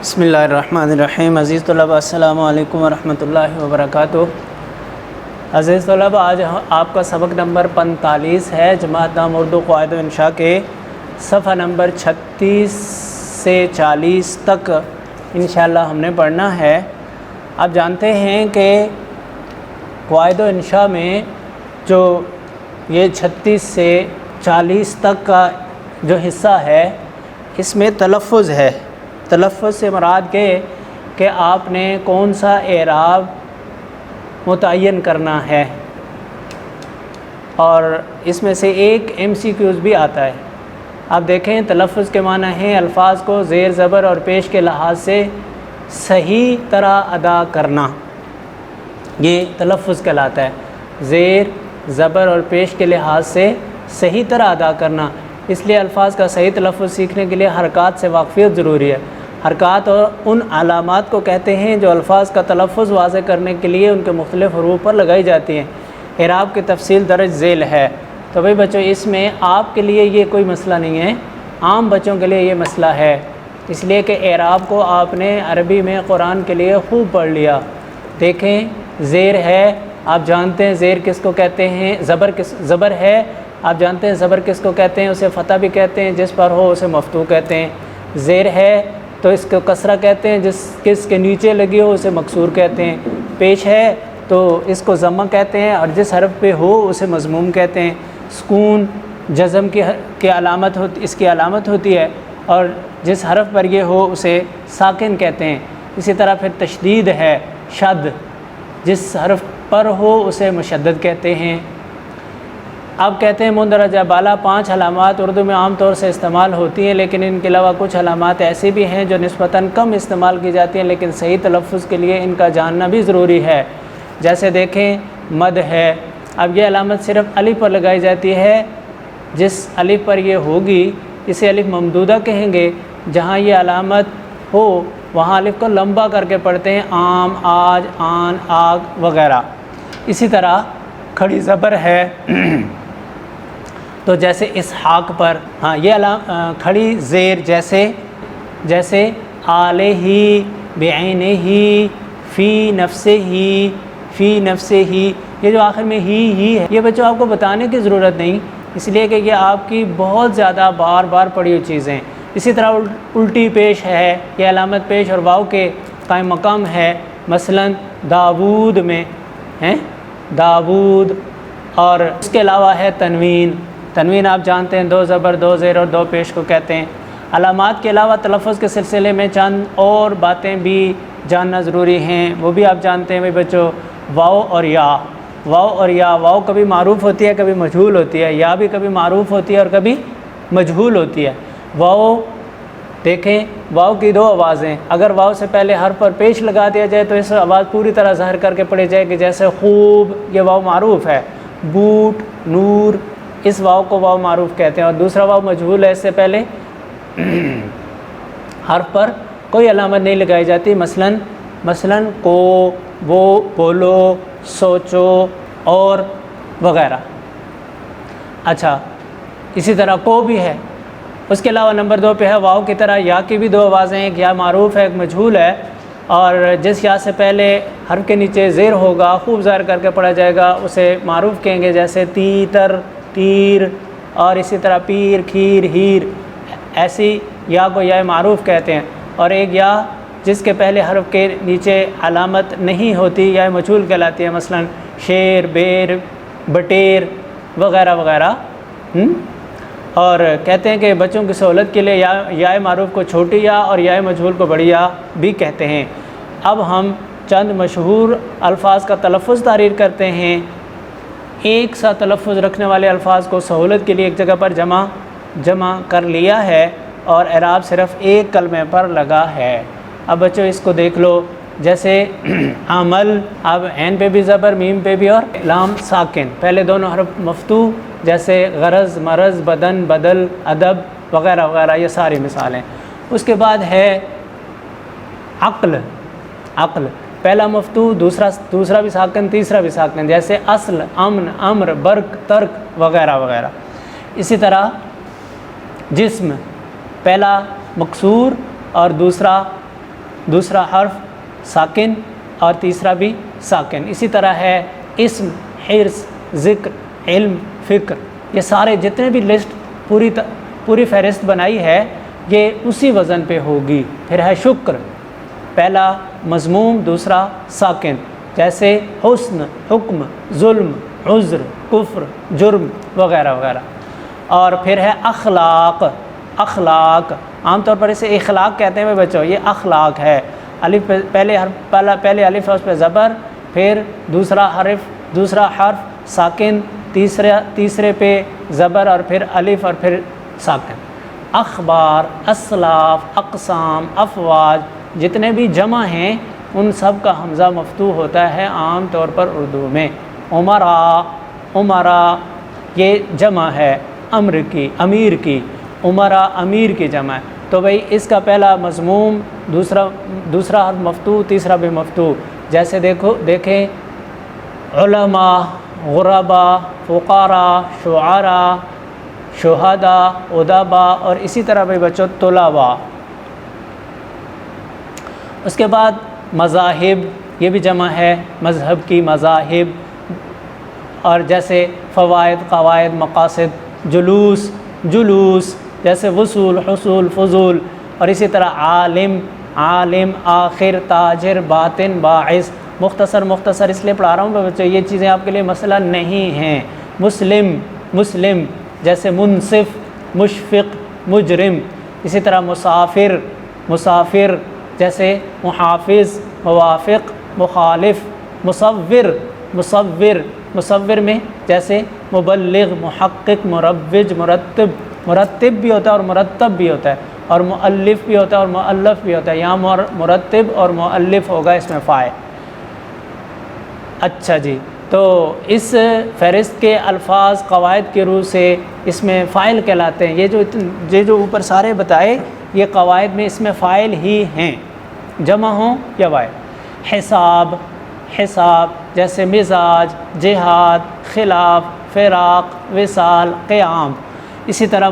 بسم اللہ الرحمن الرحیم۔ عزیز طلباء السلام علیکم ورحمۃ اللہ وبرکاتہ۔ عزیز طلباء، آج آپ کا سبق نمبر 45 ہے، جماعت نام اردو قواعد و انشاء کے صفحہ نمبر 36 سے 40 تک انشاءاللہ ہم نے پڑھنا ہے۔ آپ جانتے ہیں کہ قواعد و انشاء میں جو یہ 36 سے 40 تک کا جو حصہ ہے اس میں تلفظ ہے۔ تلفظ سے مراد کہ آپ نے کون سا اعراب متعین کرنا ہے، اور اس میں سے ایک MCQs بھی آتا ہے۔ آپ دیکھیں، تلفظ کے معنی ہیں الفاظ کو زیر زبر اور پیش کے لحاظ سے صحیح طرح ادا کرنا، یہ تلفظ کہلاتا ہے۔ زیر زبر اور پیش کے لحاظ سے صحیح طرح ادا کرنا، اس لیے الفاظ کا صحیح تلفظ سیکھنے کے لیے حرکات سے واقفیت ضروری ہے۔ حرکات اور ان علامات کو کہتے ہیں جو الفاظ کا تلفظ واضح کرنے کے لیے ان کے مختلف حروف پر لگائی جاتی ہیں۔ اعراب کی تفصیل درج ذیل ہے۔ تو بھائی بچوں، اس میں آپ کے لیے یہ کوئی مسئلہ نہیں ہے، عام بچوں کے لیے یہ مسئلہ ہے، اس لیے کہ اعراب کو آپ نے عربی میں قرآن کے لیے خوب پڑھ لیا۔ دیکھیں، زیر ہے، آپ جانتے ہیں زیر کس کو کہتے ہیں، زبر ہے، آپ جانتے ہیں زبر کس کو کہتے ہیں، اسے فتح بھی کہتے ہیں، جس پر ہو اسے مفتوح کہتے ہیں۔ زیر ہے تو اس کو کسرہ کہتے ہیں، کس کے نیچے لگی ہو اسے مکسور کہتے ہیں۔ پیش ہے تو اس کو ضمہ کہتے ہیں، اور جس حرف پہ ہو اسے مضموم کہتے ہیں۔ سکون جزم کی علامت اس کی علامت ہوتی ہے، اور جس حرف پر یہ ہو اسے ساکن کہتے ہیں۔ اسی طرح پھر تشدید ہے، شد، جس حرف پر ہو اسے مشدد کہتے ہیں۔ اب کہتے ہیں مندرجہ بالا 5 علامات اردو میں عام طور سے استعمال ہوتی ہیں، لیکن ان کے علاوہ کچھ علامات ایسی بھی ہیں جو نسبتاً کم استعمال کی جاتی ہیں، لیکن صحیح تلفظ کے لیے ان کا جاننا بھی ضروری ہے۔ جیسے دیکھیں، مد ہے، اب یہ علامت صرف الف پر لگائی جاتی ہے، جس الف پر یہ ہوگی اسے الف ممدودہ کہیں گے۔ جہاں یہ علامت ہو وہاں الف کو لمبا کر کے پڑھتے ہیں، عام، آج، آن، آگ وغیرہ۔ اسی طرح کھڑی زبر ہے، تو جیسے اسحاق پر، ہاں یہ کھڑی زیر جیسے آلہ ہی، بعینہ ہی، فی نفسہ ہی، یہ جو آخر میں ہی ہے، یہ بچوں آپ کو بتانے کی ضرورت نہیں، اس لیے کہ یہ آپ کی بہت زیادہ بار بار پڑھی ہوئی چیزیں۔ اسی طرح الٹی پیش ہے، یہ علامت پیش اور واو کے قائم مقام ہے، مثلا داود میں ہیں داود، اور اس کے علاوہ ہے تنوین آپ جانتے ہیں 2 زبر 2 زیر اور 2 پیش کو کہتے ہیں۔ علامات کے علاوہ تلفظ کے سلسلے میں چند اور باتیں بھی جاننا ضروری ہیں، وہ بھی آپ جانتے ہیں بھائی بچوں، واو اور یا۔ واو کبھی معروف ہوتی ہے کبھی مجہول ہوتی ہے، یا بھی کبھی معروف ہوتی ہے اور کبھی مجہول ہوتی ہے۔ واو دیکھیں، واو کی 2 آوازیں، اگر واو سے پہلے حرف پر پیش لگا دیا جائے تو اس آواز پوری طرح ظاہر کر کے پڑھی جائے کہ جیسے خوب، یہ واو معروف ہے۔ بوٹ، نور، اس واو کو واو معروف کہتے ہیں، اور دوسرا واو مجہول ہے، اس سے پہلے حرف پر کوئی علامت نہیں لگائی جاتی، مثلا کو، وہ، بولو، سوچو اور وغیرہ۔ اچھا، اسی طرح کو بھی ہے۔ اس کے علاوہ نمبر 2 پہ ہے واو کی طرح یا کی بھی 2 آوازیں، ایک یا معروف ہے ایک مجہول ہے، اور جس یا سے پہلے حرف کے نیچے زیر ہوگا خوب ظاہر کر کے پڑھا جائے گا اسے معروف کہیں گے، جیسے تیتر، تیر، اور اسی طرح پیر، کھیر، ہیر، ایسی یا کو یا معروف کہتے ہیں۔ اور ایک یا جس کے پہلے حرف کے نیچے علامت نہیں ہوتی یا مجہول کہلاتی ہے، مثلا شیر، بیر، بٹیر وغیرہ وغیرہ۔ اور کہتے ہیں کہ بچوں کی سہولت کے لیے یا معروف کو چھوٹی یا اور یا مجہول کو بڑی یا بھی کہتے ہیں۔ اب ہم چند مشہور الفاظ کا تلفظ تحریر کرتے ہیں۔ ایک سا تلفظ رکھنے والے الفاظ کو سہولت کے لیے ایک جگہ پر جمع کر لیا ہے، اور اعراب صرف ایک کلمے پر لگا ہے۔ اب بچوں اس کو دیکھ لو، جیسے عمل، اب عین پہ بھی زبر، میم پہ بھی، اور لام ساکن، پہلے دونوں حرف مفتوح، جیسے غرض، مرض، بدن، بدل، ادب وغیرہ وغیرہ، یہ ساری مثالیں۔ اس کے بعد ہے عقل، پہلا مفتوح، دوسرا بھی ساکن، تیسرا بھی ساکن، جیسے اصل، امن، امر، برق، ترک وغیرہ وغیرہ۔ اسی طرح جسم، پہلا مکسور اور دوسرا دوسرا حرف ساکن اور تیسرا بھی ساکن. اسی طرح ہے اسم، حرص، ذکر، علم، فکر، یہ سارے جتنے بھی لسٹ پوری فہرست بنائی ہے یہ اسی وزن پہ ہوگی. پھر ہے شکر، پہلا مضموم دوسرا ساکن، جیسے حسن، حکم، ظلم، عذر، کفر، جرم وغیرہ وغیرہ. اور پھر ہے اخلاق. اخلاق عام طور پر اسے اخلاق کہتے ہیں بچوں، یہ اخلاق ہے. الف پہلے الف اس پہ زبر، پھر دوسرا حرف ساکن، تیسرے پہ زبر اور پھر الف اور پھر ساکن. اخبار، اسلاف، اقسام، افواج جتنے بھی جمع ہیں ان سب کا حمزہ مفتوح ہوتا ہے عام طور پر اردو میں. عمرا یہ جمع ہے امیر کی، عمرا امیر کی جمع ہے. تو بھئی اس کا پہلا مضموم، دوسرا حرف مفتوح، تیسرا بھی مفتوح. جیسے دیکھیں علماء، غرباء، فقراء، شعراء، شہداء، ادباء، اور اسی طرح بھی بچوں طلباء. اس کے بعد مذاہب، یہ بھی جمع ہے مذہب کی، مذاہب. اور جیسے فوائد، قواعد، مقاصد. جلوس جیسے وصول، حصول، فضول. اور اسی طرح عالم، آخر، تاجر، باطن، باعث. مختصر اس لیے پڑھا رہا ہوں بچوں، یہ چیزیں آپ کے لیے مسئلہ نہیں ہیں. مسلم جیسے منصف، مشفق، مجرم. اسی طرح مسافر جیسے محافظ، موافق، مخالف. مصور میں جیسے مبلغ، محقق، مروج، مرتب بھی ہوتا ہے اور مرتب بھی ہوتا ہے، اور مؤلف بھی ہوتا ہے اور مؤلف بھی ہوتا ہے. یہاں مرتب اور مؤلف ہوگا اس میں فاعل. اچھا جی، تو اس فہرست کے الفاظ قواعد کے روح سے اس میں فاعل کہلاتے ہیں. یہ جو اوپر سارے بتائے یہ قواعد میں اس میں فاعل ہی ہیں، جمع ہوں یا واحد. حساب جیسے مزاج، جہاد، خلاف، فراق، وصال، قیام. اسی طرح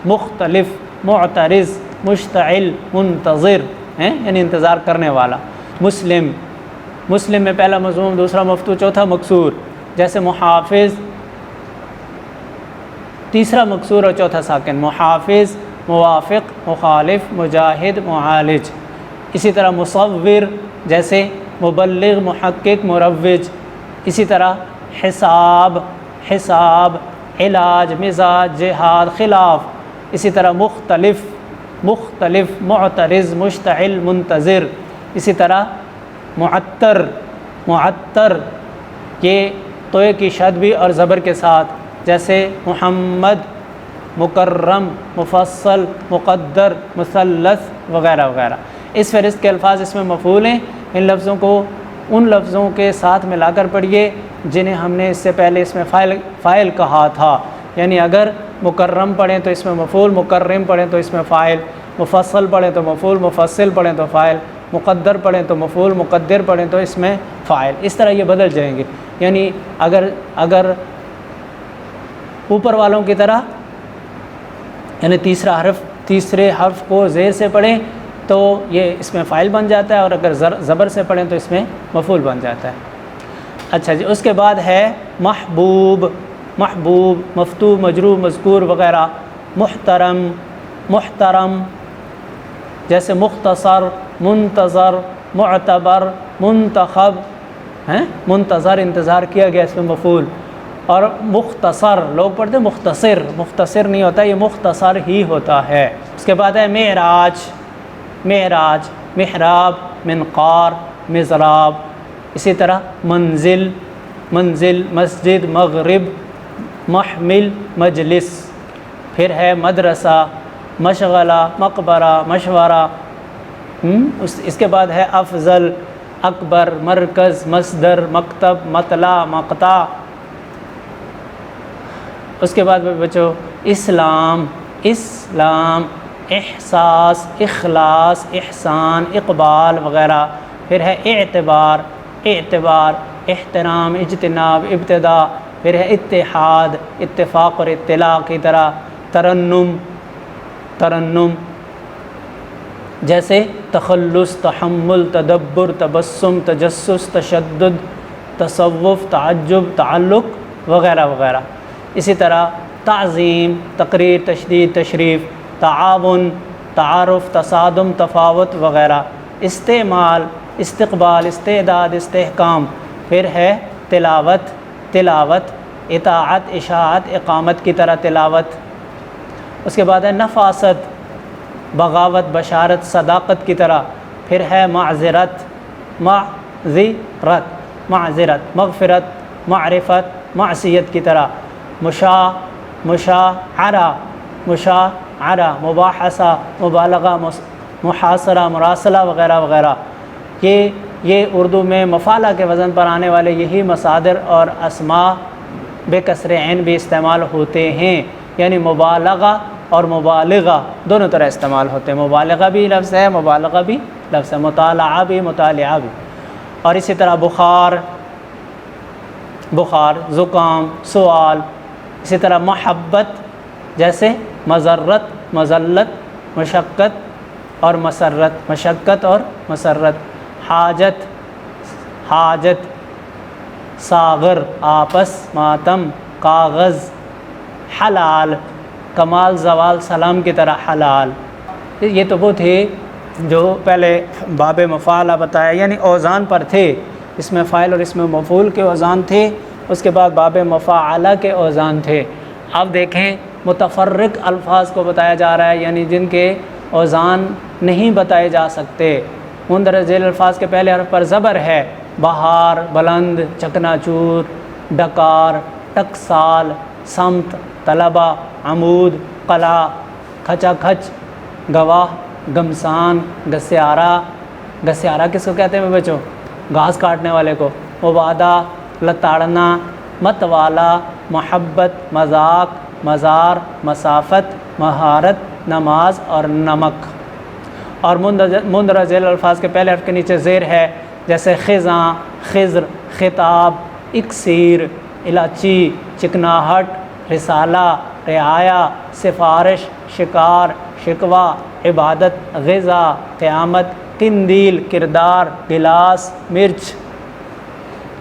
مختلف، معترض، مشتعل، منتظر یعنی انتظار کرنے والا. مسلم میں پہلا مضموم، دوسرا مفتوح، چوتھا مکسور. جیسے محافظ، تیسرا مکسور اور چوتھا ساکن. محافظ، موافق، مخالف، مجاہد، معالج. اسی طرح مصور جیسے مبلغ، محقق، مروج. اسی طرح حساب، علاج، مزاج، جہاد، خلاف. اسی طرح مختلف، معترض، مشتعل، منتظر. اسی طرح معطر یہ توئے کی شد بھی اور زبر کے ساتھ، جیسے محمد، مکرم، مفصل، مقدر، مثلث وغیرہ وغیرہ. اس فہرست کے الفاظ اس میں مفعول ہیں. ان لفظوں کو ان لفظوں کے ساتھ ملا کر پڑھیے جنہیں ہم نے اس سے پہلے اس میں فاعل کہا تھا. یعنی اگر مکرم پڑھیں تو اس میں مفعول، مکرم پڑھیں تو اس میں فاعل، مفصل پڑھیں تو مفعول، مفصل پڑھیں تو فاعل، مقدر پڑھیں تو مفعول، مقدر پڑھیں تو اس میں فاعل. اس طرح یہ بدل جائیں گے. یعنی اگر اوپر والوں کی طرح یعنی تیسرے حرف کو زیر سے پڑھیں تو یہ اس میں فاعل بن جاتا ہے، اور اگر زبر سے پڑھیں تو اس میں مفعول بن جاتا ہے. اچھا جی، اس کے بعد ہے محبوب، مفتوح، مجرور، مذکور وغیرہ. محترم جیسے مختصر، منتظر، معتبر، منتخب. منتظر انتظار کیا گیا، اس میں مفعول. اور مختصر لوگ پڑھتے ہیں مختصر نہیں ہوتا، یہ مختصر ہی ہوتا ہے. اس کے بعد ہے معراج، محراب، منقار، مزراب. اسی طرح منزل، مسجد، مغرب، محمل، مجلس. پھر ہے مدرسہ، مشغلہ، مقبرہ، مشورہ. اس کے بعد ہے افضل، اکبر، مرکز، مصدر، مکتب، مطلع، مقطع. اس کے بعد بچوں اسلام، احساس، اخلاص، احسان، اقبال وغیرہ. پھر ہے اعتبار، احترام، اجتناب، ابتدا. پھر ہے اتحاد، اتفاق اور اطلاع کی طرح. ترنم جیسے تخلص، تحمل، تدبر، تبسم، تجسس، تشدد، تصوف، تعجب، تعلق وغیرہ وغیرہ۔ اسی طرح تعظیم، تقریر، تشدید، تشریف، تعاون، تعارف، تصادم، تفاوت وغیرہ۔ استعمال، استقبال، استعداد، استحکام۔ پھر ہے تلاوت، تلاوت، اطاعت، اشاعت، اقامت کی طرح تلاوت۔ اس کے بعد ہے نفاست، بغاوت، بشارت، صداقت کی طرح۔ پھر ہے معذرت، معذرت، معذرت، مغفرت، معرفت، معصیت کی طرح۔ مشاعرہ، مشاعرہ، مباحثہ، مبالغہ، محاصرہ، مراسلہ وغیرہ وغیرہ۔ یہ اردو میں مفعلہ کے وزن پر آنے والے یہی مصادر اور اسماء بے کسر عین بھی استعمال ہوتے ہیں، یعنی مبالغہ اور مبالغہ دونوں طرح استعمال ہوتے ہیں۔ مبالغہ بھی لفظ ہے، مبالغہ بھی لفظ ہے، مطالعہ بھی، مطالعہ بھی۔ اور اسی طرح بخار، بخار، زکام، سوال۔ اسی طرح محبت، جیسے مضرت، مذلت، مشقت اور مسرت، مشقت اور مسرت۔ حاجت، حاجت، ساغر، آپس، ماتم، کاغذ۔ حلال، کمال، زوال، سلام کی طرح حلال۔ یہ تو وہ تھے جو پہلے باب مفعلہ بتایا، یعنی اوزان پر تھے، اس میں فاعل اور اس میں مفعول کے اوزان تھے۔ اس کے بعد باب مفاعلہ کے اوزان تھے۔ اب دیکھیں متفرق الفاظ کو بتایا جا رہا ہے، یعنی جن کے اوزان نہیں بتائے جا سکتے۔ مندرجہ ذیل الفاظ کے پہلے حرف پر زبر ہے۔ بہار، بلند، چکنا چور، ڈکار، ٹکسال، سمت، طلبہ، عمود، قلعہ، کھچا کھچ، گواہ، گمسان، گسیارہ۔ گسیارہ کس کو کہتے ہیں بچوں؟ گھاس کاٹنے والے کو۔ مبادہ، لتاڑنا، متوالا، محبت، مذاق، مزار، مسافت، مہارت، نماز اور نمک۔ اور مندرجہ ذیل الفاظ کے پہلے حرف کے نیچے زیر ہے، جیسے خزاں، خضر، خطاب، اکسیر، الائچی، چکناہٹ، رسالہ، رعایا، سفارش، شکار، شکوہ، عبادت، غذا، قیامت، قندیل، کردار، گلاس، مرچ،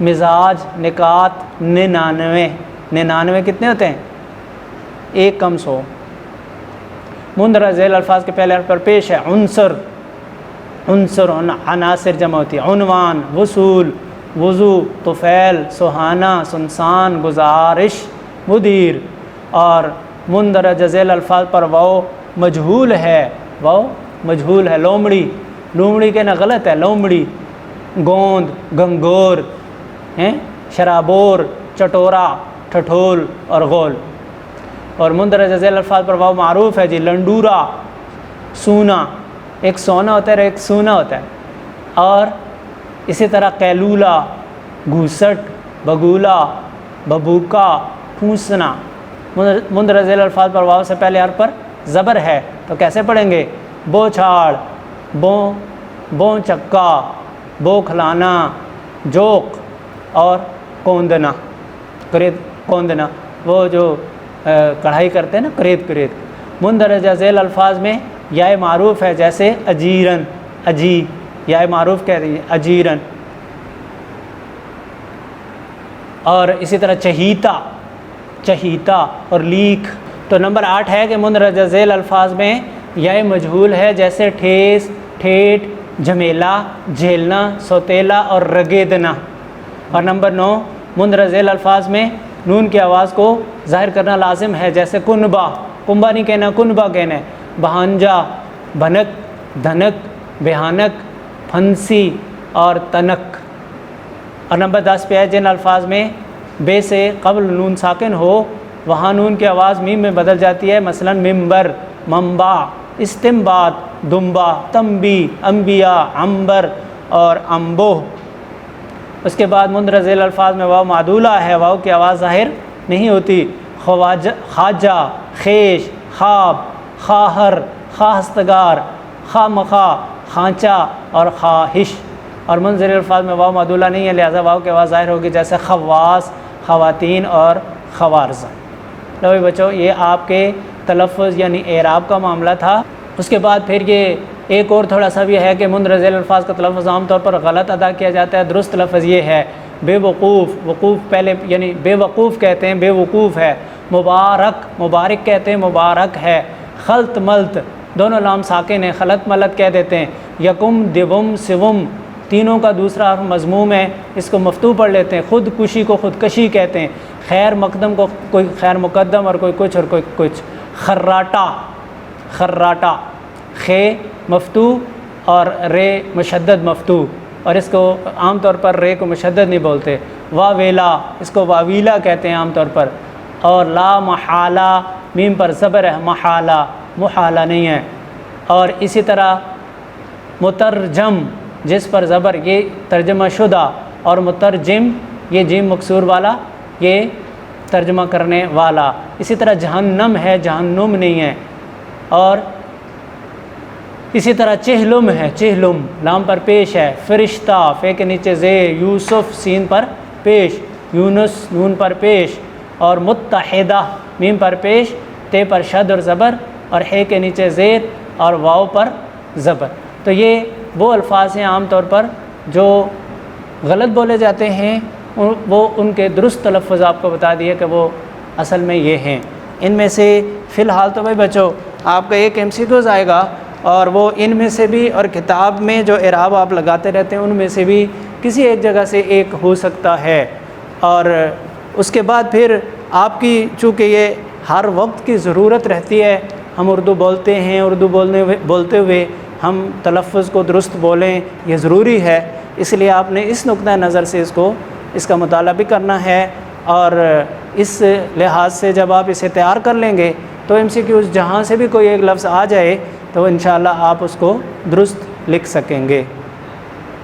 مزاج، نکات، 99۔ 99 کتنے ہوتے ہیں؟ 1 کم 100۔ مندرجہ ذیل الفاظ کے پہلے حرف پر پیش ہے عنصر، عنصر، عناصر جمع ہوتی ہے۔ عنوان، وصول، وضو، طفیل، سہانا، سنسان، گزارش، مدیر۔ اور مندرجہ ذیل الفاظ پر واو مجہول ہے، واو مجہول ہے۔ لومڑی، لومڑی کہنا غلط ہے، لومڑی۔ گوند، گنگور، شرابور، چٹورا، ٹھٹھول اور غول۔ اور مندرجہ ذیل الفاظ پر واو معروف ہے جی، لنڈورا، سونا۔ ایک سونا ہوتا ہے اور ایک سونا ہوتا ہے۔ اور اسی طرح قیلولہ، گھوسٹ، بگولا، ببوکا، پھونسنا۔ مندرجہ ذیل الفاظ پر واو سے پہلے حرف پر زبر ہے، تو کیسے پڑھیں گے؟ بوچھاڑ، بوں چکا، بوکھلانا، جوق اور کوندنا، کرید، کوندنا، وہ جو کڑھائی کرتے ہیں نا، کرید۔ مندرجہ ذیل الفاظ میں یا معروف ہے، جیسے اجیرن، اجی، یا معروف کہہ رہی ہے اجیرن۔ اور اسی طرح چہیتا، چہیتا اور لیک۔ تو نمبر 8 ہے کہ مندرجہ ذیل الفاظ میں یا مجہول ہے، جیسے ٹھیس، ٹھیٹ، جھمیلا، جھیلنا، سوتیلا اور رگیدنا۔ اور نمبر 9 مندرجہ ذیل الفاظ میں نون کی آواز کو ظاہر کرنا لازم ہے، جیسے کنبا، کنبا نہیں کہنا، کنبا کہنا ہے۔ بہانجا، بھنک، دھنک، بہانک، پھنسی اور تنک۔ اور نمبر 10 پہ ہے جن الفاظ میں بے سے قبل نون ساکن ہو وہاں نون کی آواز میم میں بدل جاتی ہے، مثلا ممبر، منبع، استنباط، دمبا، تنبی، انبیاء، عنبر اور انبوہ۔ اس کے بعد مندرجہ ذیل الفاظ میں واو معدولہ ہے، واو کی آواز ظاہر نہیں ہوتی۔ خواجہ، خیش، خواب، خواہر، خواہستگار، خامخواہ، خانچہ اور خواہش۔ اور مندرجہ ذیل الفاظ میں واو معدولہ نہیں ہے، لہذا واو کی آواز ظاہر ہوگی، جیسے خواص، خواتین اور خوارز۔ لو بچوں، یہ آپ کے تلفظ یعنی اعراب کا معاملہ تھا۔ اس کے بعد پھر یہ ایک اور تھوڑا سا بھی ہے کہ مندرجہ الفاظ کا تلفظ عام طور پر غلط ادا کیا جاتا ہے۔ درست لفظ یہ ہے بے وقوف، وقوف پہلے یعنی بے وقوف کہتے ہیں، بے وقوف ہے۔ مبارک، مبارک کہتے ہیں، مبارک ہے۔ خلط ملط دونوں لام ساکن ہیں، خلط ملط کہہ دیتے ہیں۔ یکم، دوم، سوم تینوں کا دوسرا حرف مضموم ہے، اس کو مفتوح پڑھ لیتے ہیں۔ خود کشی کو خودکشی کہتے ہیں۔ خیر مقدم کو کوئی خیر مقدم اور کوئی کچھ اور کوئی کچھ۔ خراٹا، خراٹا، خے مفتوح اور رے مشدد مفتوح، اور اس کو عام طور پر رے کو مشدد نہیں بولتے۔ واویلا، اس کو واویلا کہتے ہیں عام طور پر۔ اور لا محالہ، میم پر زبر ہے، محالہ، محالہ نہیں ہے۔ اور اسی طرح مترجم، جس پر زبر، یہ ترجمہ شدہ، اور مترجم یہ جیم مکسور والا، یہ ترجمہ کرنے والا۔ اسی طرح جہنم ہے، جہنم نہیں ہے۔ اور اسی طرح چہلم ہے، چہلم لام پر پیش ہے۔ فرشتہ، فے کے نیچے زیر، یوسف سین پر پیش، یونس نون پر پیش۔ اور متحدہ میم پر پیش، تے پر شد اور زبر، اور ہے کے نیچے زیر اور واو پر زبر۔ تو یہ وہ الفاظ ہیں عام طور پر جو غلط بولے جاتے ہیں، وہ ان کے درست تلفظ آپ کو بتا دیے کہ وہ اصل میں یہ ہیں۔ ان میں سے فی الحال تو بھائی بچو آپ کا ایک MCQs آئے گا، اور وہ ان میں سے بھی، اور کتاب میں جو اعراب آپ لگاتے رہتے ہیں ان میں سے بھی کسی ایک جگہ سے ایک ہو سکتا ہے۔ اور اس کے بعد پھر آپ کی، چونکہ یہ ہر وقت کی ضرورت رہتی ہے، ہم اردو بولتے ہیں، اردو بولتے ہوئے ہم تلفظ کو درست بولیں، یہ ضروری ہے۔ اس لیے آپ نے اس نقطہ نظر سے اس کا مطالعہ بھی کرنا ہے، اور اس لحاظ سے جب آپ اسے تیار کر لیں گے تو MCQs جہاں سے بھی کوئی ایک لفظ آ جائے تو انشاءاللہ آپ اس کو درست لکھ سکیں گے۔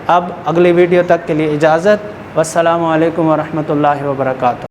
اب اگلی ویڈیو تک کے لیے اجازت، والسلام علیکم ورحمۃ اللہ وبرکاتہ۔